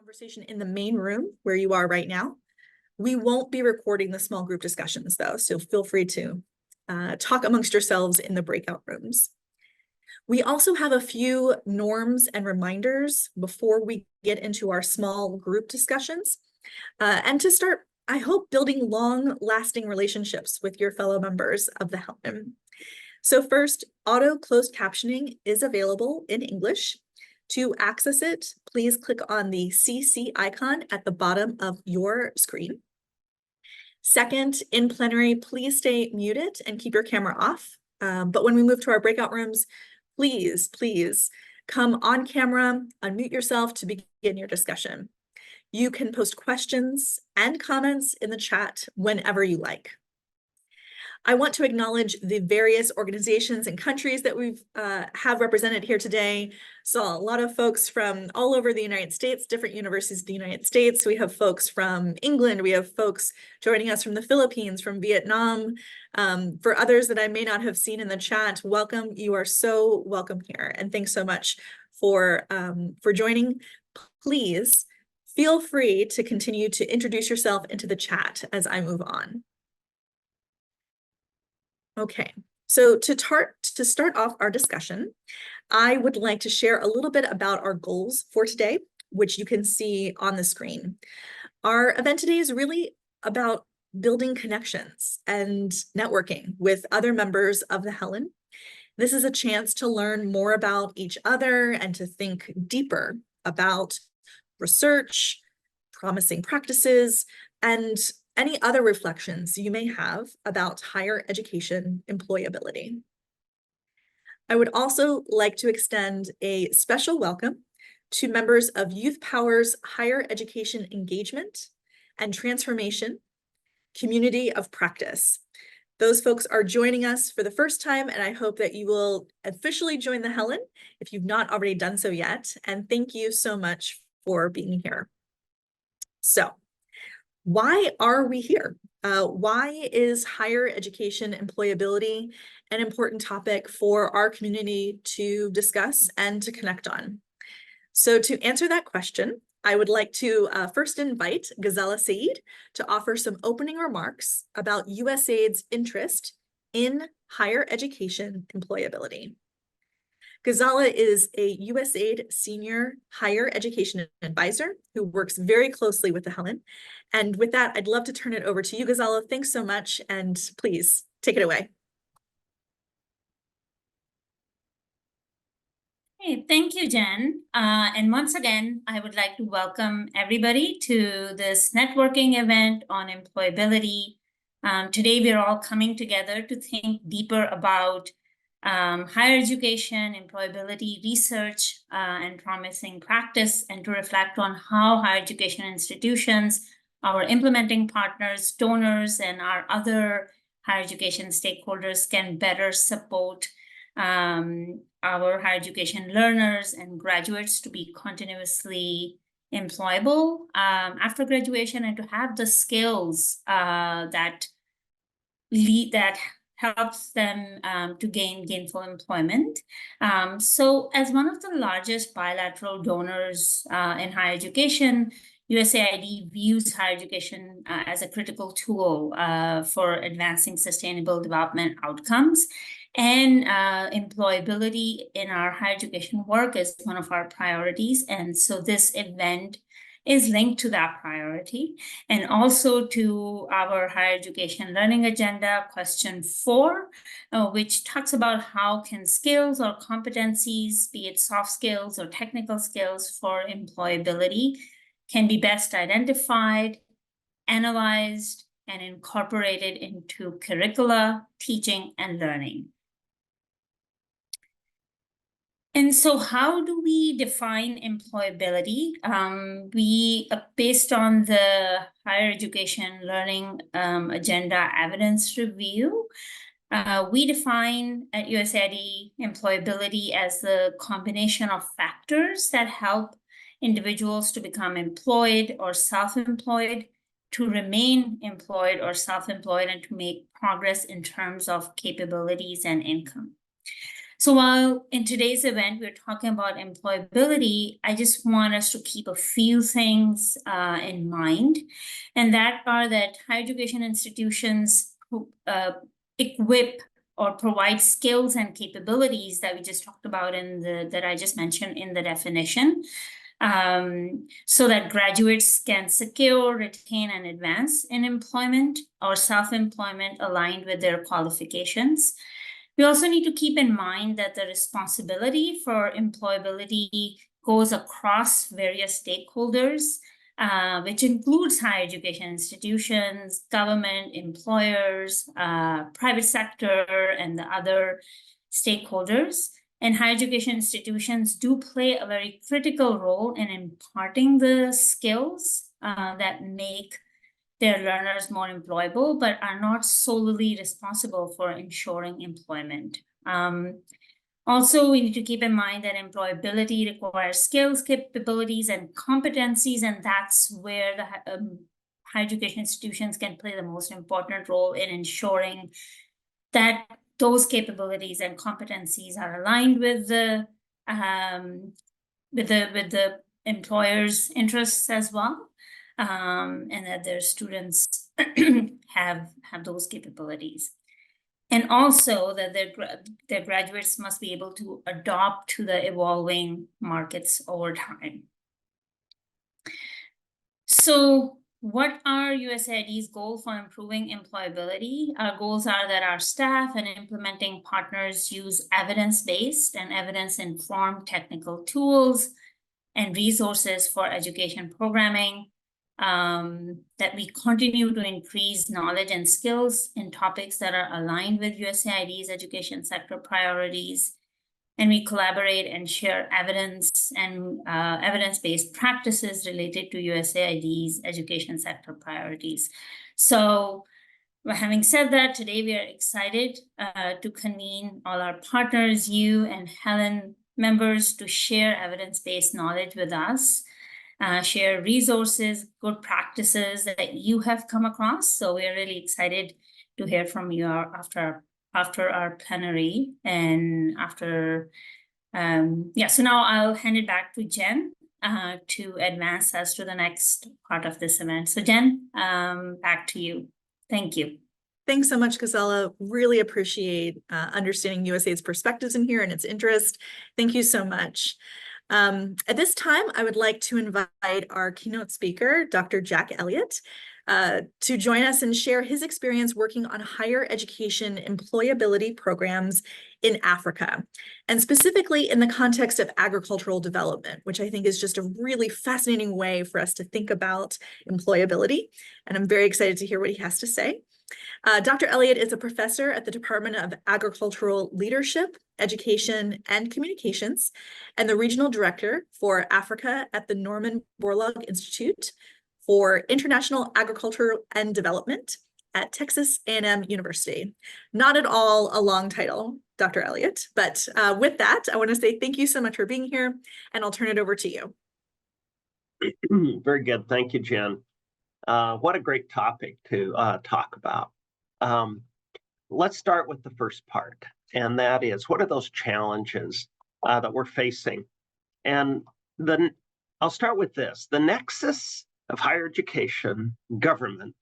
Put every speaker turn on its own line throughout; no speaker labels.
conversation in the main room where you are right now. We won't be recording the small group discussions though, so feel free to talk amongst yourselves in the breakout rooms. We also have a few norms and reminders before we get into our small group discussions. And to start, I hope, building long-lasting relationships with your fellow members of the HELN. So first, auto closed captioning is available in English. To access it, please click on the CC icon at the bottom of your screen. Second, in plenary, please stay muted and keep your camera off. But when we move to our breakout rooms, please come on camera, unmute yourself to begin your discussion. You can post questions and comments in the chat whenever you like. I want to acknowledge the various organizations and countries that we've have represented here today. Saw a lot of folks from all over the United States, different universities of the United States. We have folks from England. We have folks joining us from the Philippines, from Vietnam. For others that I may not have seen in the chat, welcome. You are so welcome here. And thanks so much for joining. Please feel free to continue to introduce yourself into the chat as I move on. Okay, so to start off our discussion, I would like to share a little bit about our goals for today, which you can see on the screen. Our event today is really about building connections and networking with other members of the HELN. This is a chance to learn more about each other and to think deeper about research, promising practices, and any other reflections you may have about higher education employability. I would also like to extend a special welcome to members of Youth Power's Higher Education Engagement and Transformation Community of Practice. Those folks are joining us for the first time, and I hope that you will officially join the HELN if you've not already done so yet. And thank you so much for being here. So, why are we here? Why is higher education employability an important topic for our community to discuss and to connect on? So to answer that question, I would like to first invite Ghazala Saeed to offer some opening remarks about USAID's interest in higher education employability. Ghazala is a USAID Senior Higher Education Advisor who works very closely with the HELN. And with that, I'd love to turn it over to you, Ghazala. Thanks so much, and please take it away.
Hey, thank you, Jen. And once again, I would like to welcome everybody to this networking event on employability. Today, we're all coming together to think deeper about higher education, employability, research, and promising practice, and to reflect on how higher education institutions, our implementing partners, donors, and our other higher education stakeholders can better support our higher education learners and graduates to be continuously employable after graduation, and to have the skills that helps them to gain gainful employment. So as one of the largest bilateral donors in higher education, USAID views higher education as a critical tool for advancing sustainable development outcomes. And employability in our higher education work is one of our priorities. And so this event is linked to that priority, and also to our higher education learning agenda, question 4, which talks about how can skills or competencies, be it soft skills or technical skills for employability, can be best identified, analyzed, and incorporated into curricula, teaching, and learning. And so how do we define employability? Based on the higher education learning agenda evidence review, we define at USAID employability as the combination of factors that help individuals to become employed or self-employed, to remain employed or self-employed, and to make progress in terms of capabilities and income. So while in today's event, we're talking about employability, I just want us to keep a few things in mind, and that are that higher education institutions equip or provide skills and capabilities that we just talked about that I just mentioned in the definition, so that graduates can secure, retain, and advance in employment or self-employment aligned with their qualifications. We also need to keep in mind that the responsibility for employability goes across various stakeholders, which includes higher education institutions, government, employers, private sector, and the other stakeholders. And higher education institutions do play a very critical role in imparting the skills that make their learners more employable, but are not solely responsible for ensuring employment. Also, we need to keep in mind that employability requires skills, capabilities, and competencies, and that's where the higher education institutions can play the most important role in ensuring that those capabilities and competencies are aligned with the employer's interests as well. And that their students have those capabilities. And also that their graduates must be able to adopt to the evolving markets over time. So what are USAID's goals for improving employability? Our goals are that our staff and implementing partners use evidence-based and evidence-informed technical tools and resources for education programming, that we continue to increase knowledge and skills in topics that are aligned with USAID's education sector priorities, and we collaborate and share evidence and evidence-based practices related to USAID's education sector priorities. So, having said that, today we are excited to convene all our partners, you and HELN members, to share evidence-based knowledge with us, share resources, good practices that you have come across. So we are really excited to hear from you after our plenary and after, so now I'll hand it back to Jen to advance us to the next part of this event. So Jen, back to you. Thank you.
Thanks so much, Gisela. Really appreciate understanding USAID's perspectives in here and its interest. Thank you so much. At this time, I would like to invite our keynote speaker, Dr. Jack Elliot, to join us and share his experience working on higher education employability programs in Africa, and specifically in the context of agricultural development, which I think is just a really fascinating way for us to think about employability. And I'm very excited to hear what he has to say. Dr. Elliot is a professor at the Department of Agricultural Leadership, Education, and Communications, and the regional director for Africa at the Norman Borlaug Institute for International Agriculture and Development at Texas A&M University. Not at all a long title, Dr. Elliot, but with that, I want to say thank you so much for being here, and I'll turn it over to you.
Very good. Thank you, Jen. What a great topic to talk about. Let's start with the first part, and that is, what are those challenges that we're facing? And then I'll start with this. The nexus of higher education, government,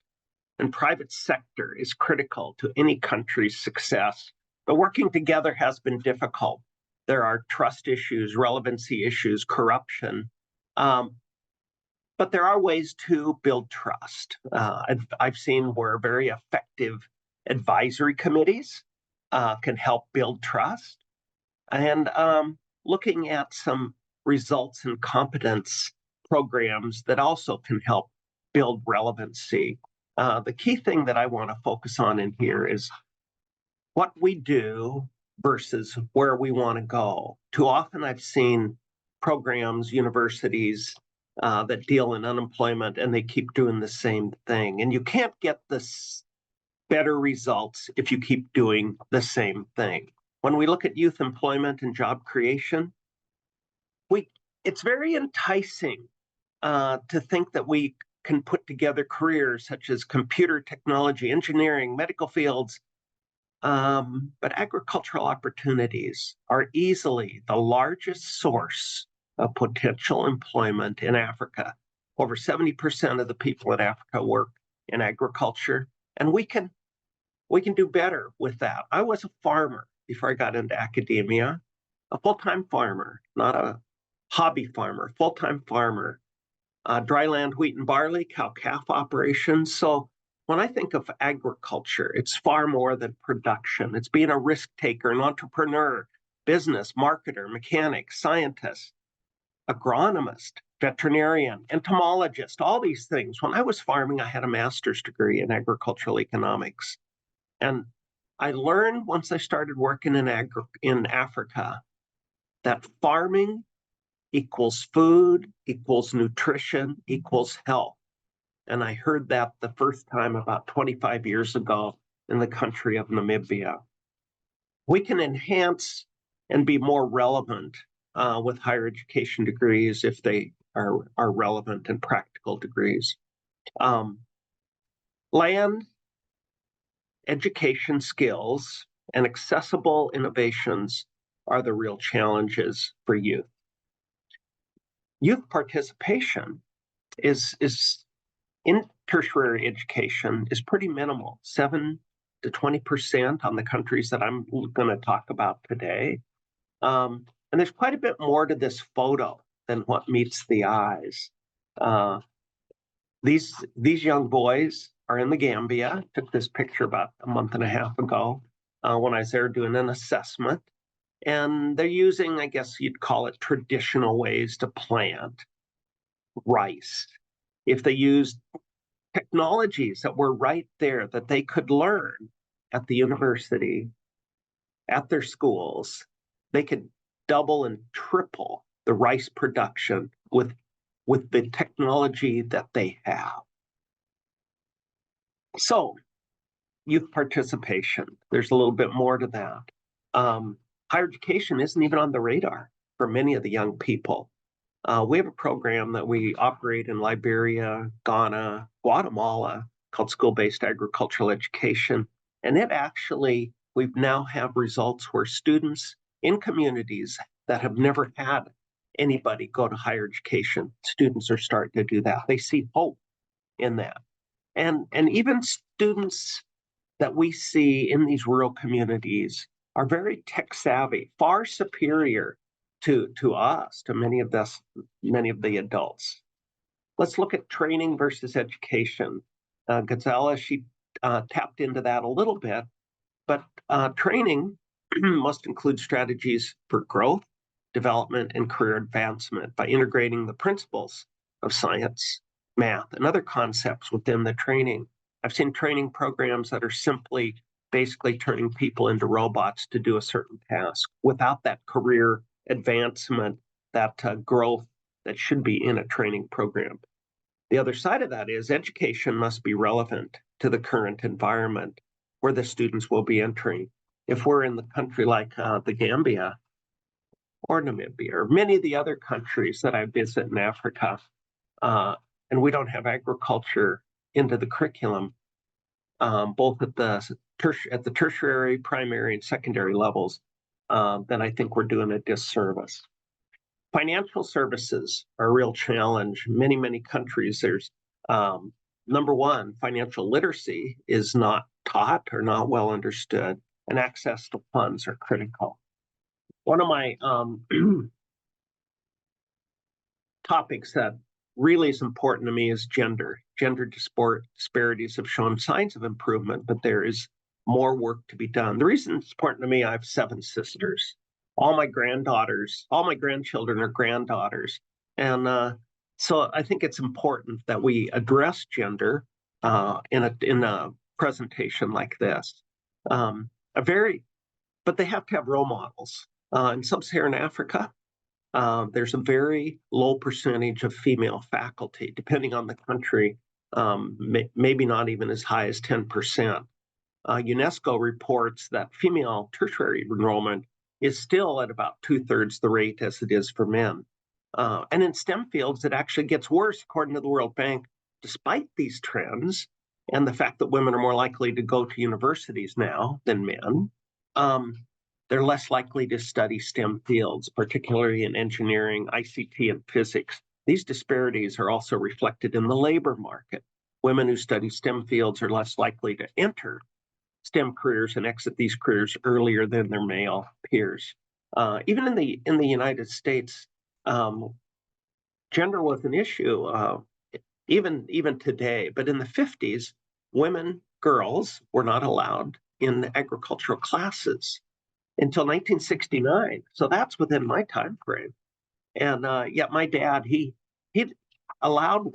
and private sector is critical to any country's success, but working together has been difficult. There are trust issues, relevancy issues, corruption, but there are ways to build trust. I've seen where very effective advisory committees can help build trust. And looking at some results and competence programs that also can help build relevancy. The key thing that I want to focus on in here is what we do versus where we want to go. Too often I've seen programs, universities, that deal in unemployment, and they keep doing the same thing. And you can't get this better results if you keep doing the same thing. When we look at youth employment and job creation, it's very enticing to think that we can put together careers such as computer technology, engineering, medical fields, But agricultural opportunities are easily the largest source of potential employment in Africa. Over 70% of the people in Africa work in agriculture, and we can do better with that. I was a farmer before I got into academia, a full-time farmer, not a hobby farmer, full-time farmer, dryland wheat and barley, cow-calf operations. So when I think of agriculture, it's far more than production. It's being a risk taker, an entrepreneur, business, marketer, mechanic, scientist, agronomist, veterinarian, entomologist, all these things. When I was farming, I had a master's degree in agricultural economics. And I learned once I started working in Africa that farming equals food, equals nutrition, equals health. And I heard that the first time about 25 years ago in the country of Namibia. We can enhance and be more relevant with higher education degrees if they are relevant and practical degrees. Land, education skills, and accessible innovations are the real challenges for youth. Youth participation is in tertiary education is pretty minimal, 7 to 20% on the countries that I'm going to talk about today. And there's quite a bit more to this photo than what meets the eyes. These young boys are in the Gambia. I took this picture about a month and a half ago when I was there doing an assessment. And they're using, I guess you'd call it, traditional ways to plant rice. If they used technologies that were right there that they could learn at the university, at their schools, they could double and triple the rice production with the technology that they have. So, youth participation, there's a little bit more to that. Higher education isn't even on the radar for many of the young people. We have a program that we operate in Liberia, Ghana, Guatemala called School-Based Agricultural Education. And it actually, we now have results where students in communities that have never had anybody go to higher education, students are starting to do that. They see hope in that. And even students that we see in these rural communities are very tech savvy, far superior to us, to many of the adults. Let's look at training versus education. Gonzalez, she tapped into that a little bit, but training must include strategies for growth, development, and career advancement by integrating the principles of science, math, and other concepts within the training. I've seen training programs that are simply basically turning people into robots to do a certain task without that career advancement, that growth that should be in a training program. The other side of that is education must be relevant to the current environment where the students will be entering. If we're in the country like the Gambia or Namibia or many of the other countries that I visit in Africa, and we don't have agriculture into the curriculum, both at the tertiary, primary, and secondary levels, then I think we're doing a disservice. Financial services are a real challenge. Many countries, there's number one, financial literacy is not taught or not well understood, and access to funds are critical. One of my topics that really is important to me is gender. Gender disparities have shown signs of improvement, but there is more work to be done. The reason it's important to me, I have 7 sisters. All my grandchildren are granddaughters. And so I think it's important that we address gender in a presentation like this. But they have to have role models. In sub-Saharan Africa, there's a very low percentage of female faculty, depending on the country, maybe not even as high as 10%. UNESCO reports that female tertiary enrollment is still at about 2/3 the rate as it is for men. And in STEM fields, it actually gets worse, according to the World Bank. Despite these trends, and the fact that women are more likely to go to universities now than men, they're less likely to study STEM fields, particularly in engineering, ICT, and physics. These disparities are also reflected in the labor market. Women who study STEM fields are less likely to enter STEM careers and exit these careers earlier than their male peers. Even in the United States, gender was an issue, even today. But in the 50s, girls were not allowed in agricultural classes until 1969. So that's within my time frame. And yet my dad, he allowed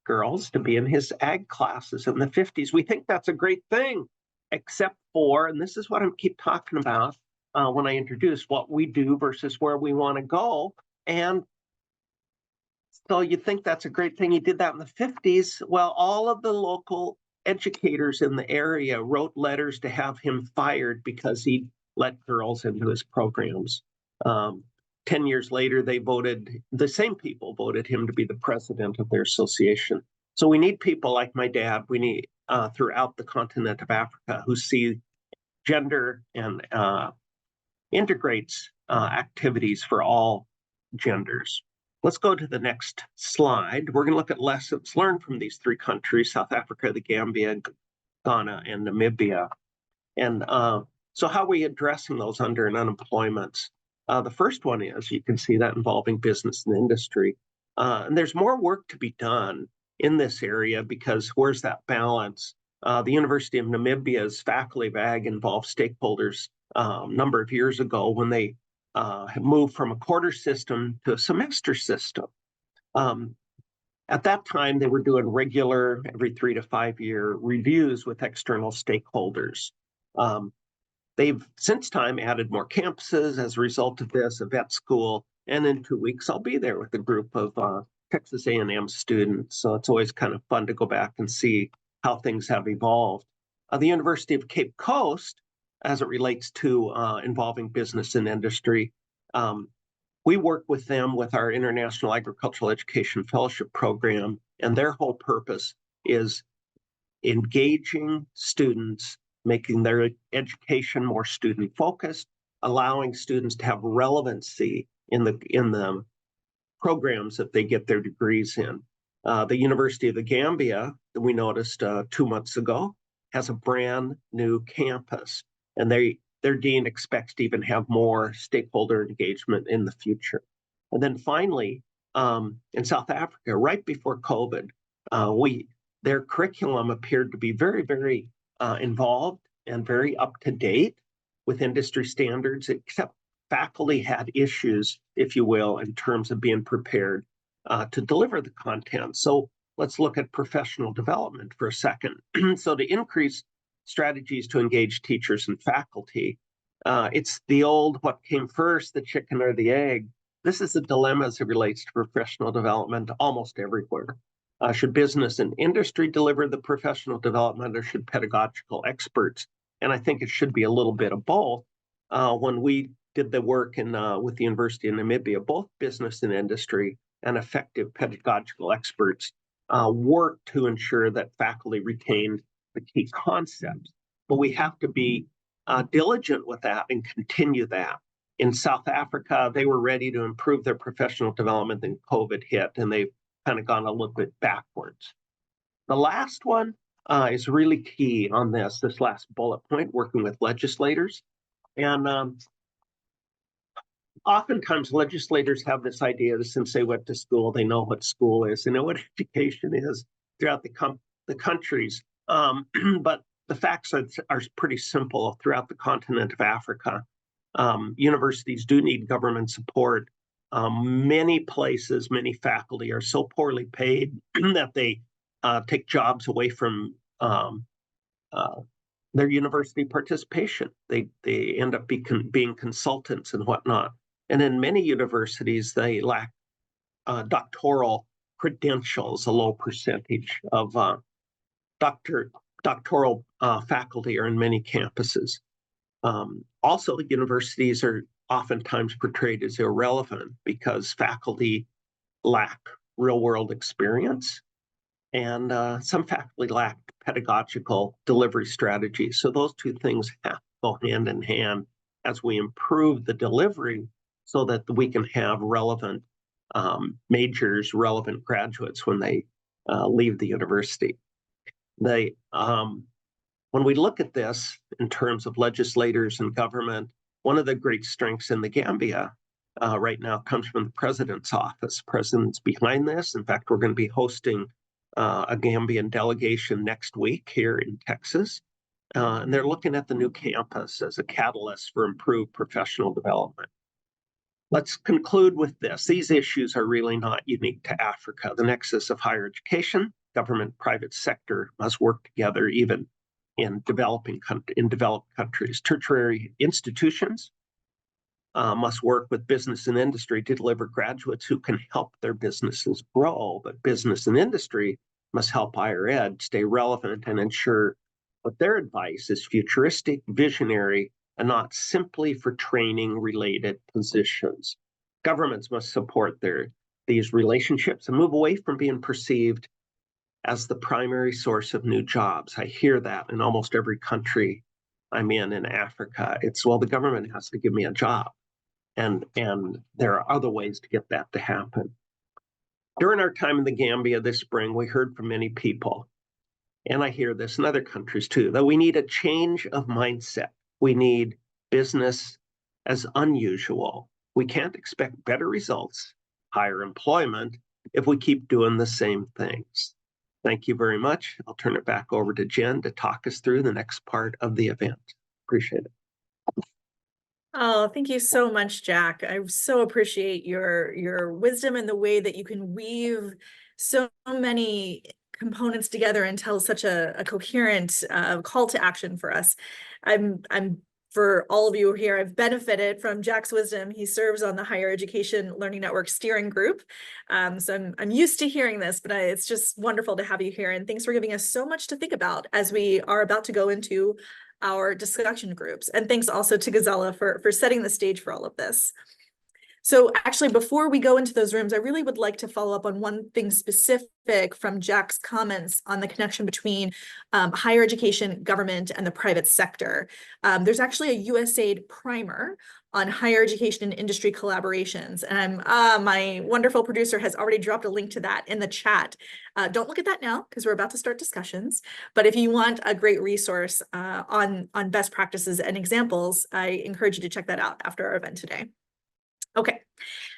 girls, to be in his ag classes in the 50s. We think that's a great thing, except for, and this is what I keep talking about when I introduce what we do versus where we want to go. And so you think that's a great thing. He did that in the 50s. Well, all of the local educators in the area wrote letters to have him fired because he let girls into his programs. 10 years later, the same people voted him to be the president of their association. So we need people like my dad. We need throughout the continent of Africa who see gender and integrates activities for all genders. Let's go to the next slide. We're going to look at lessons learned from these three countries, South Africa, the Gambia, Ghana, and Namibia. And so how are we addressing those under and unemployments? The first one is, you can see that involving business and industry. And there's more work to be done in this area because where's that balance? The University of Namibia's Faculty of Ag involved stakeholders a number of years ago when they have moved from a quarter system to a semester system. At that time, they were doing regular, every 3 to 5 year reviews with external stakeholders. They've since time added more campuses as a result of this, a vet school, and in 2 weeks, I'll be there with a group of Texas A&M students. So it's always kind of fun to go back and see how things have evolved. The University of Cape Coast, as it relates to involving business and industry, we work with them with our International Agricultural Education Fellowship Program, and their whole purpose is engaging students, making their education more student-focused, allowing students to have relevancy in the programs that they get their degrees in. The University of the Gambia, that we noticed 2 months ago, has a brand new campus, and their dean expects to even have more stakeholder engagement in the future. And then finally, in South Africa, right before COVID, their curriculum appeared to be very, very involved and very up to date with industry standards, except faculty had issues, if you will, in terms of being prepared to deliver the content. So let's look at professional development for a second. So to increase strategies to engage teachers and faculty, it's the old, what came first, the chicken or the egg? This is a dilemma as it relates to professional development almost everywhere. Should business and industry deliver the professional development, or should pedagogical experts? And I think it should be a little bit of both. When we did the work with the University of Namibia, both business and industry and effective pedagogical experts work to ensure that faculty retain the key concepts. But we have to be diligent with that and continue that. In South Africa, they were ready to improve their professional development, then COVID hit, and they've kind of gone a little bit backwards. The last one is really key on this last bullet point, working with legislators. And oftentimes legislators have this idea that since they went to school, they know what school is, they know what education is throughout the countries. But the facts are pretty simple throughout the continent of Africa. Universities do need government support. Many places, many faculty are so poorly paid that they take jobs away from their university participation. They end up being consultants and whatnot. And in many universities, they lack doctoral credentials. A low percentage of doctoral faculty are in many campuses. Also, universities are oftentimes portrayed as irrelevant because faculty lack real-world experience. and some faculty lacked pedagogical delivery strategies. So those two things have to go hand in hand as we improve the delivery so that we can have relevant majors, relevant graduates when they leave the university. When we look at this in terms of legislators and government, one of the great strengths in the Gambia right now comes from the president's office. The president's behind this. In fact, we're going to be hosting a Gambian delegation next week here in Texas. And they're looking at the new campus as a catalyst for improved professional development. Let's conclude with this. These issues are really not unique to Africa. The nexus of higher education, government, private sector must work together even in developed countries. Tertiary institutions must work with business and industry to deliver graduates who can help their businesses grow, but business and industry must help higher ed stay relevant and ensure that their advice is futuristic, visionary, and not simply for training-related positions. Governments must support these relationships and move away from being perceived as the primary source of new jobs. I hear that in almost every country I'm in Africa. It's, well, the government has to give me a job. And there are other ways to get that to happen. During our time in the Gambia this spring, we heard from many people, and I hear this in other countries too, that we need a change of mindset. We need business as unusual. We can't expect better results, higher employment, if we keep doing the same things. Thank you very much. I'll turn it back over to Jen to talk us through the next part of the event. Appreciate it.
Oh, thank you so much, Jack. I so appreciate your wisdom and the way that you can weave so many components together and tell such a coherent call to action for us. For all of you here, I've benefited from Jack's wisdom. He serves on the Higher Education Learning Network Steering Group. So I'm used to hearing this, but it's just wonderful to have you here. And thanks for giving us so much to think about as we are about to go into our discussion groups. And thanks also to Gazella for setting the stage for all of this. So actually, before we go into those rooms, I really would like to follow up on one thing specific from Jack's comments on the connection between higher education, government, and the private sector. There's actually a USAID primer on higher education and industry collaborations. And my wonderful producer has already dropped a link to that in the chat. Don't look at that now because we're about to start discussions. But if you want a great resource on best practices and examples, I encourage you to check that out after our event today. Okay,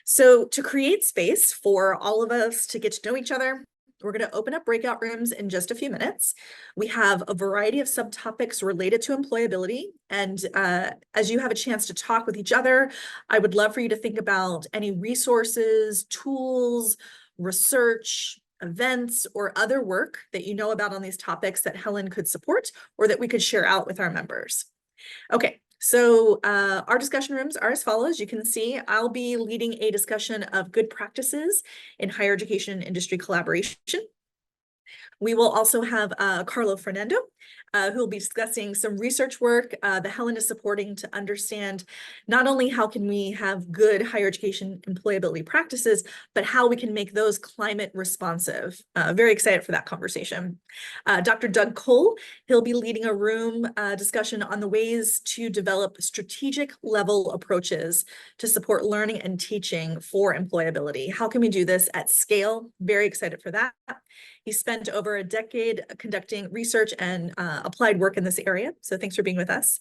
so to create space for all of us to get to know each other, we're going to open up breakout rooms in just a few minutes. We have a variety of subtopics related to employability. And as you have a chance to talk with each other, I would love for you to think about any resources, tools, research, events, or other work that you know about on these topics that HELN could support or that we could share out with our members. Okay. So our discussion rooms are as follows. You can see I'll be leading a discussion of good practices in higher education and industry collaboration. We will also have Carlo Fernando, who will be discussing some research work the HELN is supporting to understand not only how can we have good higher education employability practices, but how we can make those climate responsive. Very excited for that conversation. Dr. Doug Cole, he'll be leading a room discussion on the ways to develop strategic level approaches to support learning and teaching for employability. How can we do this at scale? Very excited for that. He spent over a decade conducting research and applied work in this area. So thanks for being with us.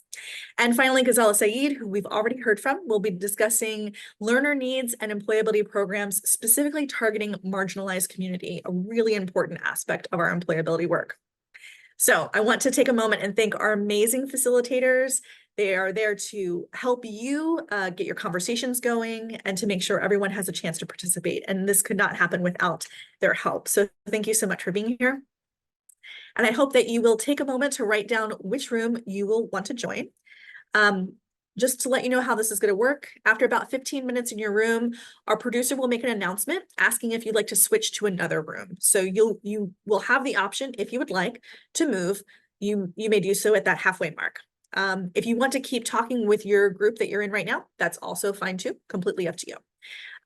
And finally, Ghazala Saeed, who we've already heard from, will be discussing learner needs and employability programs, specifically targeting marginalized community, a really important aspect of our employability work. So I want to take a moment and thank our amazing facilitators. They are there to help you get your conversations going and to make sure everyone has a chance to participate. And this could not happen without their help. So thank you so much for being here. And I hope that you will take a moment to write down which room you will want to join. Just to let you know how this is going to work, after about 15 minutes in your room, our producer will make an announcement asking if you'd like to switch to another room. So you will have the option, if you would like, to move. You may do so at that halfway mark. If you want to keep talking with your group that you're in right now, that's also fine too, completely up to you.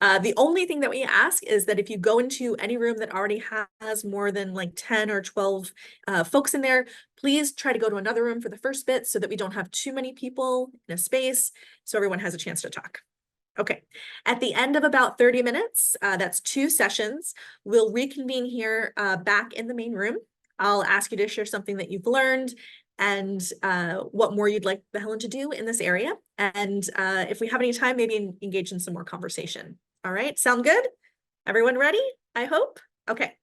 The only thing that we ask is that if you go into any room that already has more than like 10 or 12 folks in there, please try to go to another room for the first bit so that we don't have too many people in a space, so everyone has a chance to talk. Okay, at the end of about 30 minutes, that's 2 sessions, we'll reconvene here back in the main room. I'll ask you to share something that you've learned and what more you'd like the HELN to do in this area. And if we have any time, maybe engage in some more conversation. All right, sound good? Everyone ready, I hope? Okay.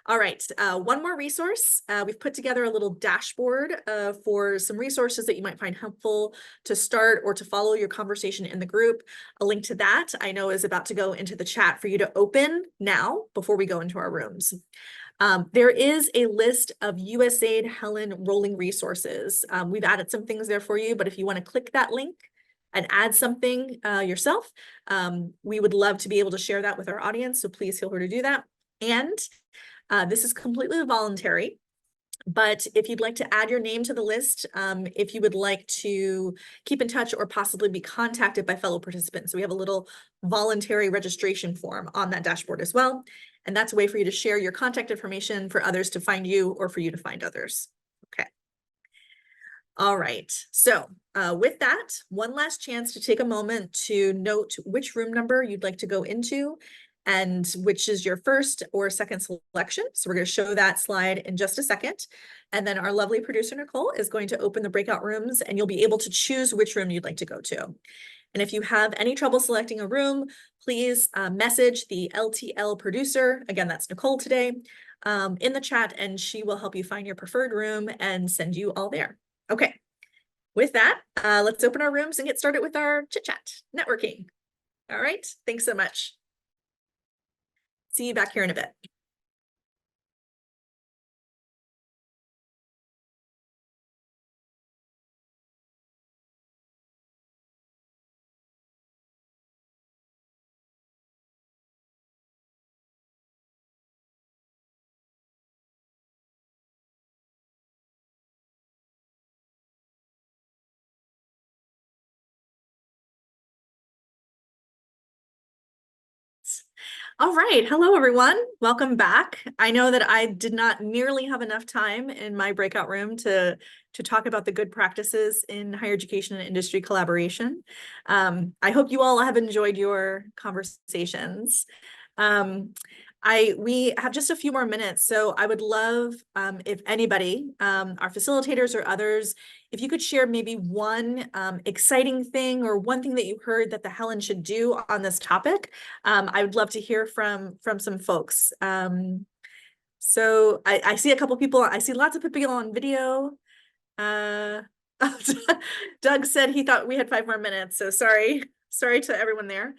All right, one more resource. We've put together a little dashboard for some resources that you might find helpful to start or to follow your conversation in the group. A link to that I know is about to go into the chat for you to open now before we go into our rooms. There is a list of USAID HELN rolling resources. We've added some things there for you, but if you want to click that link and add something yourself, we would love to be able to share that with our audience, so please feel free to do that. And this is completely voluntary, but if you'd like to add your name to the list, if you would like to keep in touch or possibly be contacted by fellow participants, so we have a little voluntary registration form on that dashboard as well. And that's a way for you to share your contact information for others to find you or for you to find others. Okay. All right, so with that, one last chance to take a moment to note which room number you'd like to go into and which is your first or second selection. So we're going to show that slide in just a second. And then our lovely producer, Nicole, is going to open the breakout rooms and you'll be able to choose which room you'd like to go to. And if you have any trouble selecting a room, please message the LTL producer, again, that's Nicole today, in the chat, and she will help you find your preferred room and send you all there. Okay, with that, let's open our rooms and get started with our chit chat, networking. All right, thanks so much. See you back here in a bit. All right, hello everyone, welcome back. I know that I did not nearly have enough time in my breakout room to talk about the good practices in higher education and industry collaboration. I hope you all have enjoyed your conversations. We have just a few more minutes, so I would love if anybody, our facilitators or others, if you could share maybe one exciting thing or one thing that you heard that the HELN should do on this topic. I would love to hear from some folks. So I see a couple people, I see lots of people on video. Doug said he thought we had 5 more minutes, so sorry to everyone there.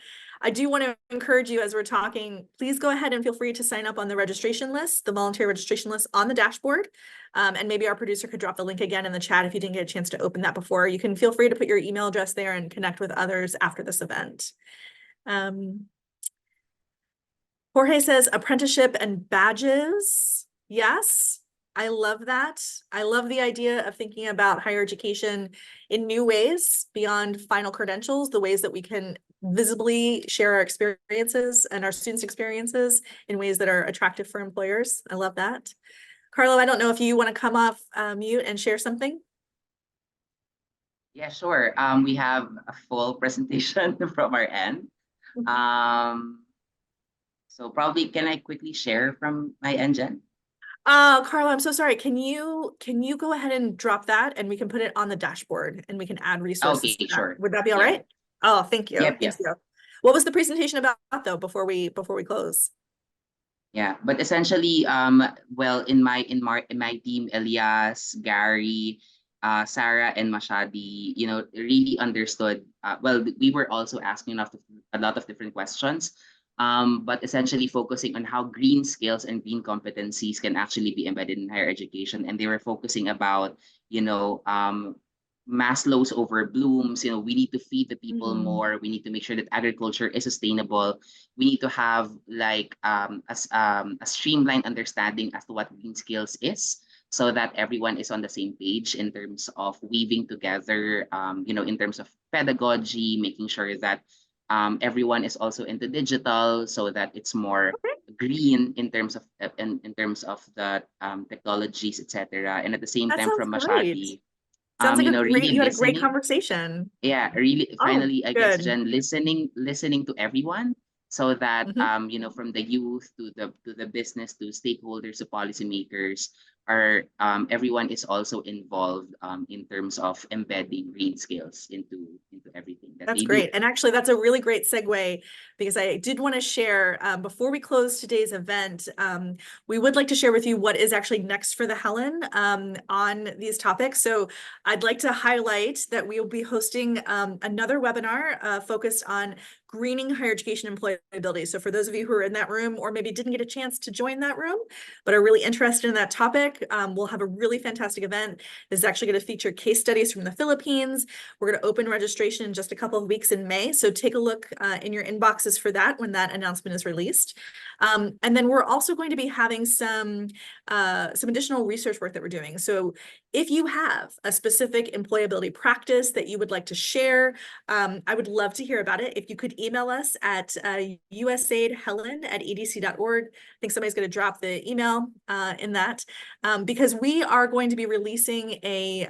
I do want to encourage you as we're talking, please go ahead and feel free to sign up on the registration list, the voluntary registration list on the dashboard. And maybe our producer could drop the link again in the chat if you didn't get a chance to open that before. You can feel free to put your email address there and connect with others after this event. Jorge says apprenticeship and badges. Yes, I love that. I love the idea of thinking about higher education in new ways beyond final credentials, the ways that we can visibly share our experiences and our students' experiences in ways that are attractive for employers. I love that. Carlo, I don't know if you want to come off mute and share something.
Yeah, sure. We have a full presentation from our end. So probably, can I quickly share from my end, Jen?
Carlo, I'm so sorry. Can you go ahead and drop that and we can put it on the dashboard and we can add resources to that.
Sure.
Would that be all right? Oh, thank you.
Yep.
Thank you. What was the presentation about though before we close?
Yeah, but essentially, well, in my team, Elias, Gary, Sarah, and Mashadi, really understood. Well, we were also asking a lot of different questions, but essentially focusing on how green skills and green competencies can actually be embedded in higher education. And they were focusing about, Maslow's over Bloom's, we need to feed the people more. We need to make sure that agriculture is sustainable. We need to have like a streamlined understanding as to what green skills is, so that everyone is on the same page in terms of weaving together, in terms of pedagogy, making sure that Everyone is also into digital, so that it's more green in terms of the technologies, etc. And at the same
That
time,
sounds
from
great.
Mashadi,
Sounds like
really
you had a great
listening.
conversation.
Yeah, really,
Oh,
finally, I guess,
good.
Jen, listening to everyone, so that
Mhm.
from the youth to the business to stakeholders to policymakers, are everyone is also involved in terms of embedding green skills into everything that
That's
they do.
great. And actually, that's a really great segue, because I did want to share, before we close today's event, we would like to share with you what is actually next for the HELN on these topics. So I'd like to highlight that we will be hosting another webinar focused on greening higher education employability. So for those of you who are in that room, or maybe didn't get a chance to join that room, but are really interested in that topic, we'll have a really fantastic event. This is actually going to feature case studies from the Philippines. We're going to open registration in just a couple of weeks in May. So take a look in your inboxes for that when that announcement is released. And then we're also going to be having some additional research work that we're doing. So if you have a specific employability practice that you would like to share, I would love to hear about it. If you could email us at usaidhelen@edc.org. I think somebody's going to drop the email in that, because we are going to be releasing a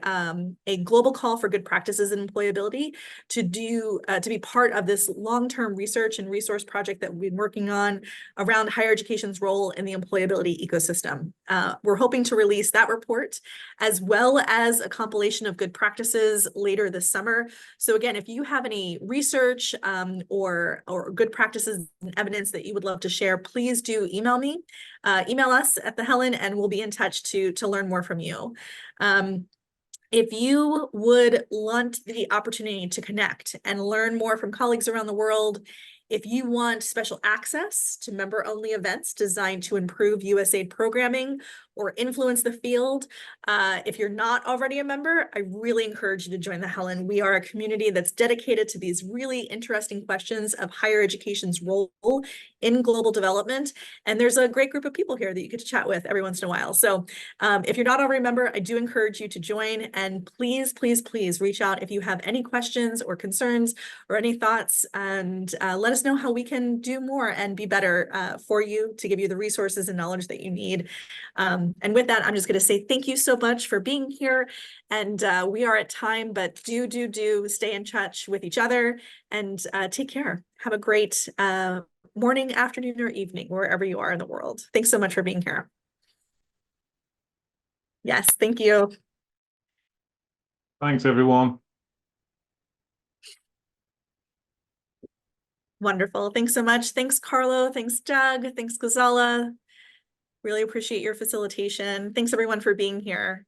global call for good practices in employability to be part of this long-term research and resource project that we've been working on around higher education's role in the employability ecosystem. We're hoping to release that report as well as a compilation of good practices later this summer. So again, if you have any research or good practices and evidence that you would love to share, please do email me. Email us at the HELN, and we'll be in touch to learn more from you. If you would want the opportunity to connect and learn more from colleagues around the world, if you want special access to member-only events designed to improve USAID programming or influence the field, if you're not already a member, I really encourage you to join the HELN. We are a community that's dedicated to these really interesting questions of higher education's role in global development. And there's a great group of people here that you get to chat with every once in a while. So if you're not already a member, I do encourage you to join. And please, please, please reach out if you have any questions or concerns or any thoughts, and let us know how we can do more and be better for you, to give you the resources and knowledge that you need. And with that, I'm just going to say thank you so much for being here. And we are at time, but do stay in touch with each other, and take care. Have a great morning, afternoon, or evening, wherever you are in the world. Thanks so much for being here. Yes, thank you.
Thanks, everyone.
Wonderful. Thanks so much. Thanks, Carlo. Thanks, Doug. Thanks, Gazala. Really appreciate your facilitation. Thanks, everyone, for being here.